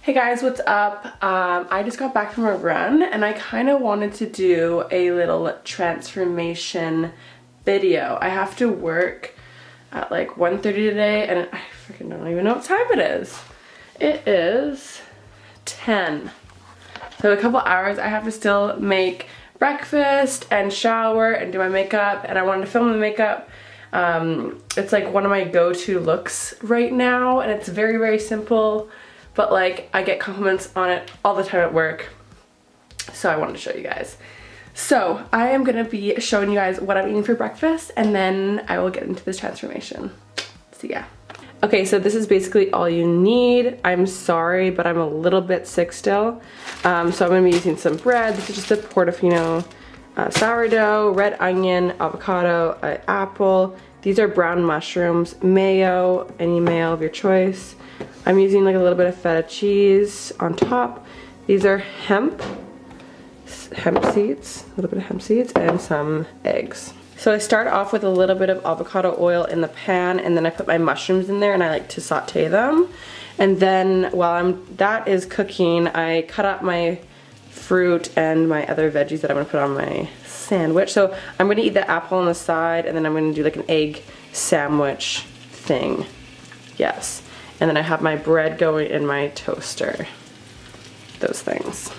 Hey guys, what's up? I just got back from a run and I kind of wanted to do a little transformation video. I have to work at like 1:30 today and I freaking don't even know what time it is. It is 10. So in a couple hours I have to still make breakfast and shower and do my makeup, and I wanted to film the makeup. It's like one of my go-to looks right now, and it's very, very simple. But like, I get compliments on it all the time at work, so I wanted to show you guys. So I am gonna be showing you guys what I'm eating for breakfast, and then I will get into this transformation. So yeah. Okay, so this is basically all you need. I'm sorry, but I'm a little bit sick still. So I'm gonna be using some bread. This is just a portofino sourdough, red onion, avocado, apple. These are brown mushrooms, mayo, any mayo of your choice. I'm using like a little bit of feta cheese on top. These are hemp seeds, a little bit of hemp seeds, and some eggs. So I start off with a little bit of avocado oil in the pan, and then I put my mushrooms in there and I like to saute them. And then while that is cooking, I cut up my fruit and my other veggies that I'm gonna put on my sandwich. So I'm gonna eat the apple on the side, and then I'm gonna do like an egg sandwich thing. Yes. And then I have my bread going in my toaster. Those things.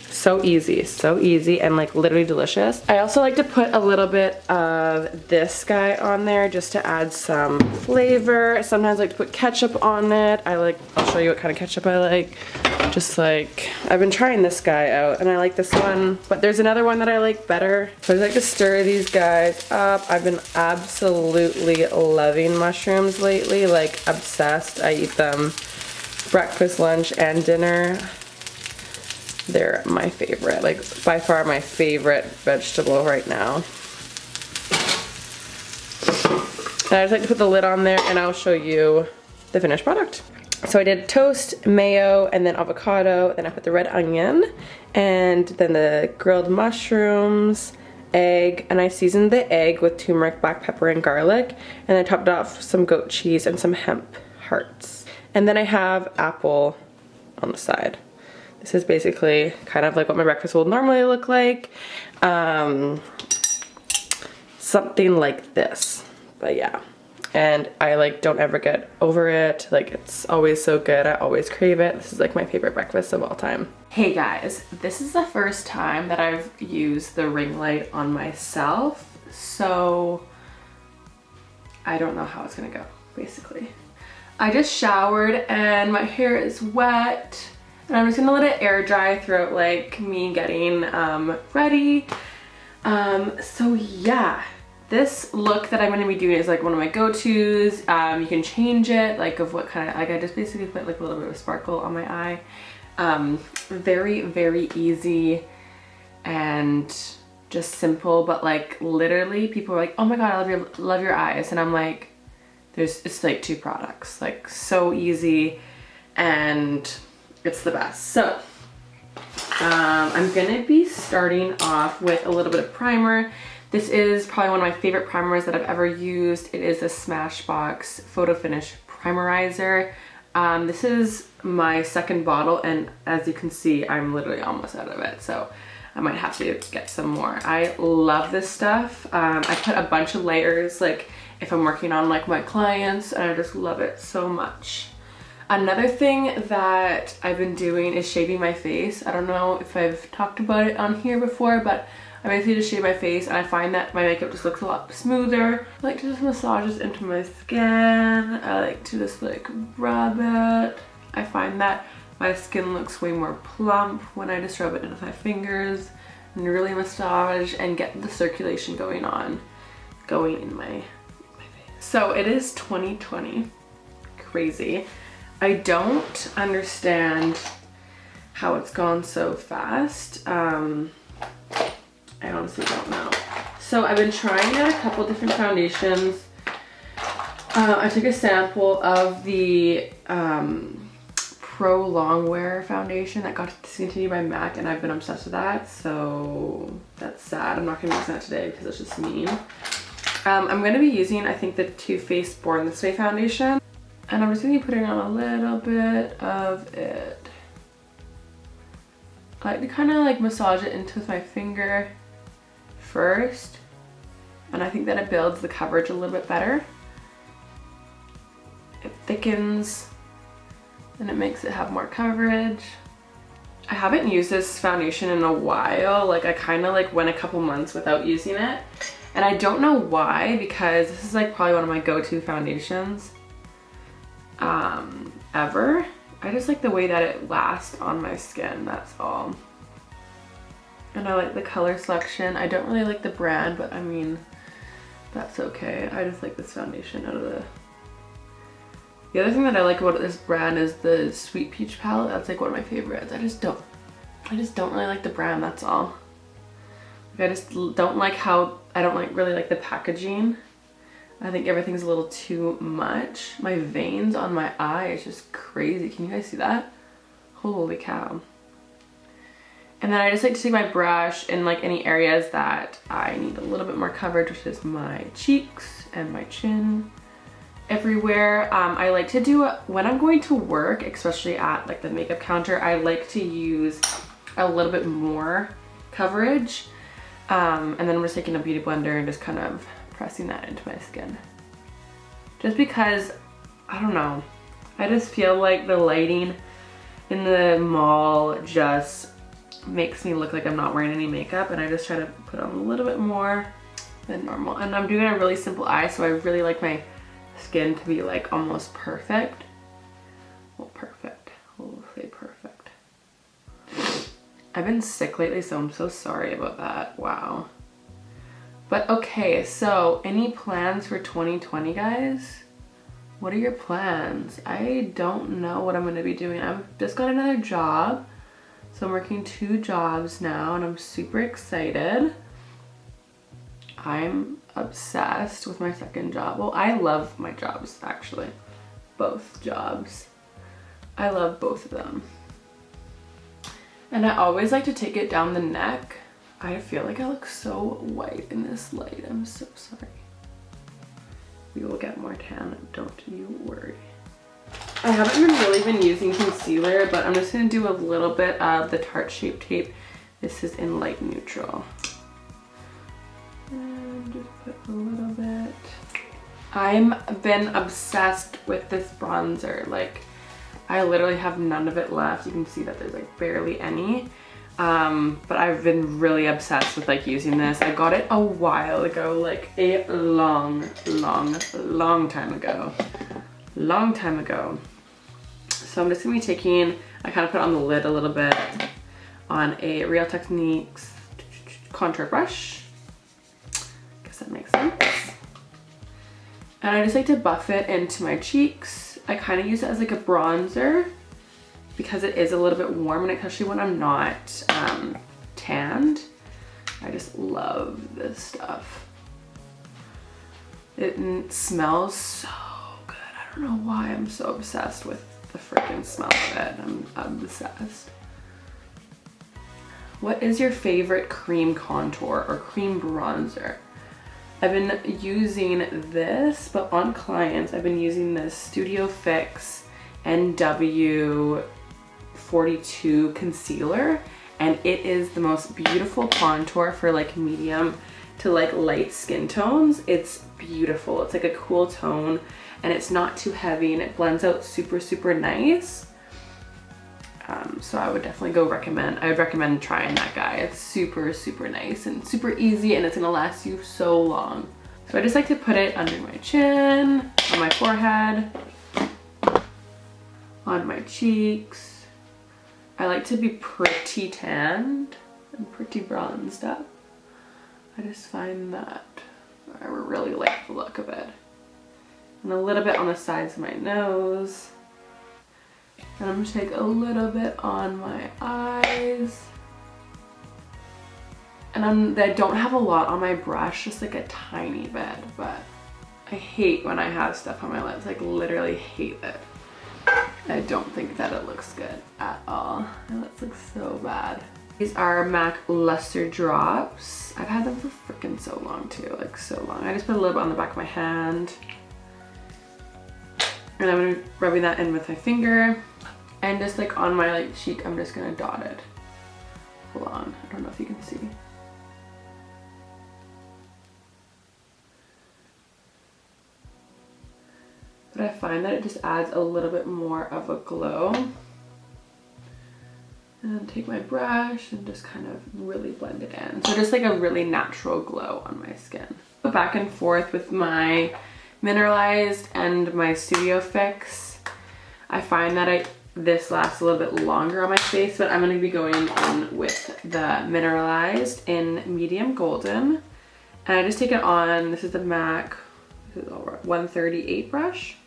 So easy, and like literally delicious. I also like to put a little bit of this guy on there just to add some flavor. Sometimes I like to put ketchup on it. I'll show you what kind of ketchup I like. Just like, I've been trying this guy out and I like this one, but there's another one that I like better. So I like to stir these guys up. I've been absolutely loving mushrooms lately, like obsessed. I eat them breakfast, lunch, and dinner. They're my favorite, like by far my favorite vegetable right now. And I just like to put the lid on there and I'll show you the finished product. So I did toast, mayo, and then avocado, then I put the red onion, and then the grilled mushrooms, egg, and I seasoned the egg with turmeric, black pepper, and garlic, and I topped it off with some goat cheese and some hemp hearts. And then I have apple on the side. This is basically kind of like what my breakfast will normally look like. Something like this, but yeah. And I like don't ever get over it. Like, it's always so good. I always crave it. This is like my favorite breakfast of all time. Hey guys, this is the first time that I've used the ring light on myself, so I don't know how it's gonna go, basically. I just showered and my hair is wet. And I'm just gonna let it air dry throughout like me getting ready. So yeah, this look that I'm gonna be doing is like one of my go-tos. You can change it, like of what kind of, like I just basically put like a little bit of sparkle on my eye. Very, very easy and just simple, but like literally people are like, oh my God, I love your eyes. And I'm like, it's like 2 products, like so easy and it's the best. So I'm gonna be starting off with a little bit of primer. This is probably one of my favorite primers that I've ever used. It is a Smashbox Photo Finish Primerizer. This is my second bottle, and as you can see, I'm literally almost out of it, so I might have to get some more. I love this stuff. I put a bunch of layers, like if I'm working on like my clients, and I just love it so much. Another thing that I've been doing is shaving my face. I don't know if I've talked about it on here before, but I basically just shave my face and I find that my makeup just looks a lot smoother. I like to just massage this into my skin. I like to just like rub it. I find that my skin looks way more plump when I just rub it into my fingers and really massage and get the circulation going in my face. So it is 2020. Crazy. I don't understand how it's gone so fast. I honestly don't know. So I've been trying out a couple different foundations. I took a sample of the Pro Longwear foundation that got discontinued by MAC, and I've been obsessed with that, so that's sad. I'm not gonna use that today because it's just mean. I'm gonna be using, I think, the Too Faced Born This Way foundation. And I'm just gonna be putting on a little bit of it. I like to kind of like massage it into my finger first, and I think that it builds the coverage a little bit better. It thickens and it makes it have more coverage. I haven't used this foundation in a while. Like I kind of like went a couple months without using it, and I don't know why, because this is like probably one of my go-to foundations ever. I just like the way that it lasts on my skin, that's all. And I like the color selection. I don't really like the brand, but I mean, that's okay. I just like this foundation out of the other thing that I like about this brand is the Sweet Peach palette. That's like one of my favorites. I just don't really like the brand, that's all. Like, I just don't like how, I don't like really like the packaging. I think everything's a little too much. My veins on my eye is just crazy. Can you guys see that? Holy cow. And then I just like to take my brush in like any areas that I need a little bit more coverage, which is my cheeks and my chin. Everywhere. I like to do it when I'm going to work, especially at like the makeup counter. I like to use a little bit more coverage, and then I'm just taking a beauty blender and just kind of pressing that into my skin, just because I don't know, I just feel like the lighting in the mall just makes me look like I'm not wearing any makeup, and I just try to put on a little bit more than normal. And I'm doing a really simple eye, so I really like my skin to be like almost perfect. Well, perfect. We'll say perfect. I've been sick lately, so I'm so sorry about that. Wow. But okay, so any plans for 2020, guys? What are your plans? I don't know what I'm gonna be doing. I've just got another job. So I'm working 2 jobs now, and I'm super excited. I'm obsessed with my second job. Well, I love my jobs, actually. Both jobs. I love both of them. And I always like to take it down the neck. I feel like I look so white in this light. I'm so sorry. We will get more tan, don't you worry. I haven't really been using concealer, but I'm just gonna do a little bit of the Tarte Shape Tape. This is in light neutral. And just put a little bit. I've been obsessed with this bronzer. Like, I literally have none of it left. You can see that there's like barely any. But I've been really obsessed with like using this. I got it a while ago, like a long time ago. Long time ago. So I'm just gonna be taking, I kind of put on the lid a little bit on a Real Techniques contour brush. Guess that makes sense. And I just like to buff it into my cheeks. I kind of use it as like a bronzer because it is a little bit warm, and especially when I'm not tanned. I just love this stuff. It smells so good. I don't know why I'm so obsessed with the freaking smell of it. I'm obsessed. What is your favorite cream contour or cream bronzer? I've been using this, but on clients, I've been using this Studio Fix NW42 concealer, and it is the most beautiful contour for like medium to like light skin tones. It's beautiful. It's like a cool tone, and it's not too heavy, and it blends out super nice. So I would definitely I would recommend trying that guy. It's super nice and super easy, and it's gonna last you so long. So I just like to put it under my chin, on my forehead, on my cheeks. I like to be pretty tanned and pretty bronzed up. I just find that I really like the look of it. And a little bit on the sides of my nose. And I'm gonna take a little bit on my eyes. And I don't have a lot on my brush, just like a tiny bit, but I hate when I have stuff on my lips, like literally hate it. I don't think that it looks good at all. My lips look so bad. These are MAC Luster Drops. I've had them for freaking so long too, like so long. I just put a little bit on the back of my hand. And I'm gonna be rubbing that in with my finger. And just like on my like cheek, I'm just gonna dot it. Hold on, I don't know if you can see. But I find that it just adds a little bit more of a glow. And take my brush and just kind of really blend it in. So just like a really natural glow on my skin. Go back and forth with my mineralized and my Studio Fix. I find that this lasts a little bit longer on my face, but I'm going to be going in with the mineralized in medium golden. And I just take it on, this is the MAC 138 brush.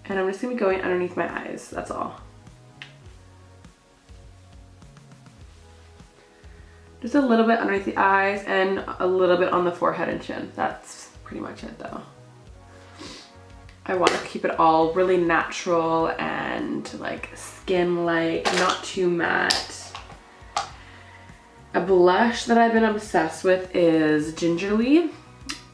And I'm just going to be going underneath my eyes, that's all. Just a little bit underneath the eyes and a little bit on the forehead and chin. That's pretty much it though. I want to keep it all really natural and like skin-like, not too matte. A blush that I've been obsessed with is Gingerly,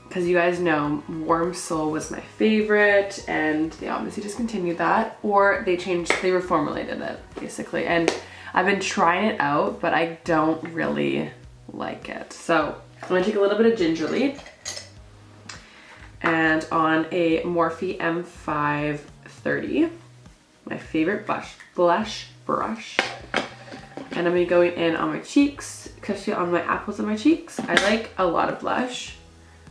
because you guys know Warm Soul was my favorite and they obviously discontinued that, or they reformulated it basically. And I've been trying it out, but I don't really like it. So I'm gonna take a little bit of Gingerly and on a Morphe M530, my favorite blush brush. And I'm gonna be going in on my cheeks, especially on my apples of my cheeks. I like a lot of blush.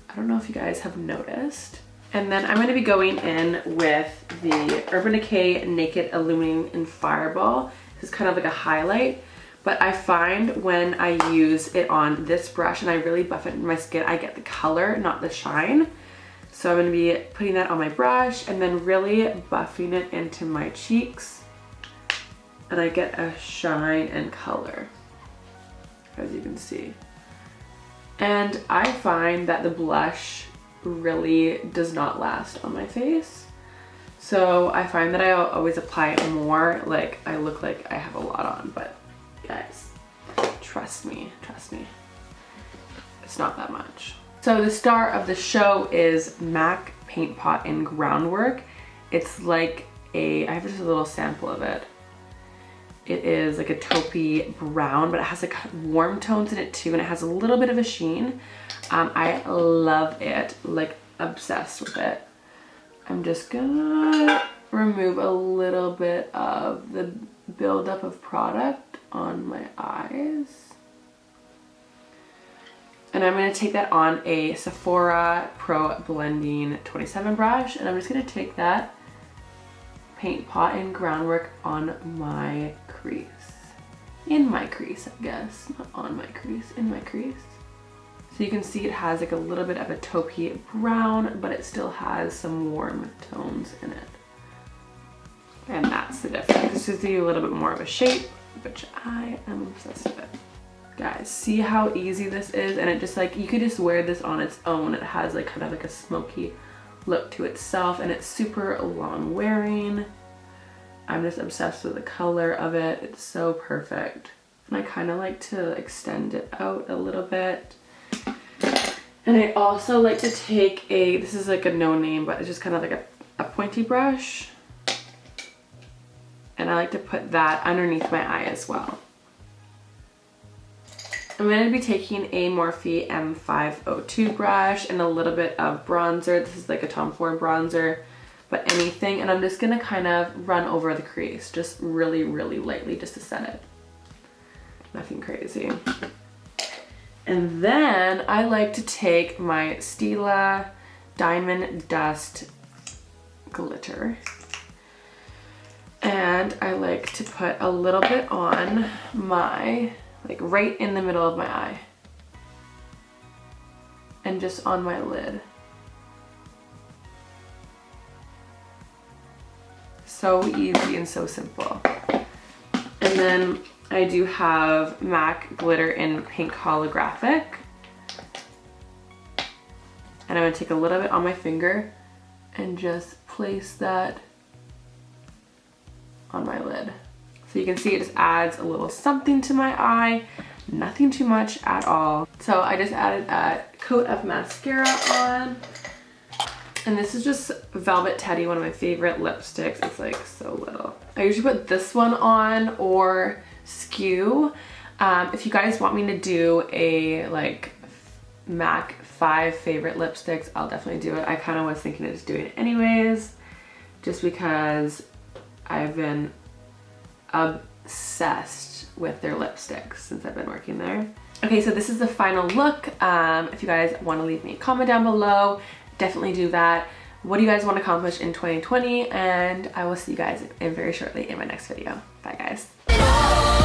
I don't know if you guys have noticed. And then I'm gonna be going in with the Urban Decay Naked Illuminating in Fireball. This is kind of like a highlight, but I find when I use it on this brush and I really buff it in my skin, I get the color, not the shine. So I'm gonna be putting that on my brush and then really buffing it into my cheeks. And I get a shine and color, as you can see. And I find that the blush really does not last on my face. So I find that I always apply it more, like I look like I have a lot on, but guys, trust me, it's not that much. So the star of the show is MAC Paint Pot in Groundwork. It's like I have just a little sample of it. It is like a taupey brown, but it has like warm tones in it too, and it has a little bit of a sheen. I love it, like obsessed with it. I'm just gonna remove a little bit of the buildup of product on my eyes. And I'm gonna take that on a Sephora Pro Blending 27 brush, and I'm just gonna take that Paint Pot in Groundwork on my crease. In my crease, I guess. Not on my crease, in my crease. So you can see it has like a little bit of a taupey brown, but it still has some warm tones in it. And that's the difference. This gives you a little bit more of a shape, which I am obsessed with. Guys, see how easy this is? And it just like, you could just wear this on its own. It has like kind of like a smoky look to itself, and it's super long wearing. I'm just obsessed with the color of it. It's so perfect. And I kind of like to extend it out a little bit. And I also like to take this is like a no name, but it's just kind of like a pointy brush. And I like to put that underneath my eye as well. I'm going to be taking a Morphe M502 brush and a little bit of bronzer. This is like a Tom Ford bronzer, but anything. And I'm just going to kind of run over the crease, just really, really lightly, just to set it. Nothing crazy. And then I like to take my Stila Diamond Dust glitter. And I like to put a little bit on my, like right in the middle of my eye. And just on my lid. So easy and so simple. And then I do have MAC glitter in pink holographic. And I'm gonna take a little bit on my finger and just place that on my lid. So you can see it just adds a little something to my eye, nothing too much at all. So I just added a coat of mascara on. And this is just Velvet Teddy, one of my favorite lipsticks. It's like so little. I usually put this one on or Skew. If you guys want me to do a like MAC 5 favorite lipsticks, I'll definitely do it. I kind of was thinking of just doing it anyways, just because I've been obsessed with their lipsticks since I've been working there. Okay, so this is the final look. If you guys want to leave me a comment down below, definitely do that. What do you guys want to accomplish in 2020? And I will see you guys in very shortly in my next video. Bye guys.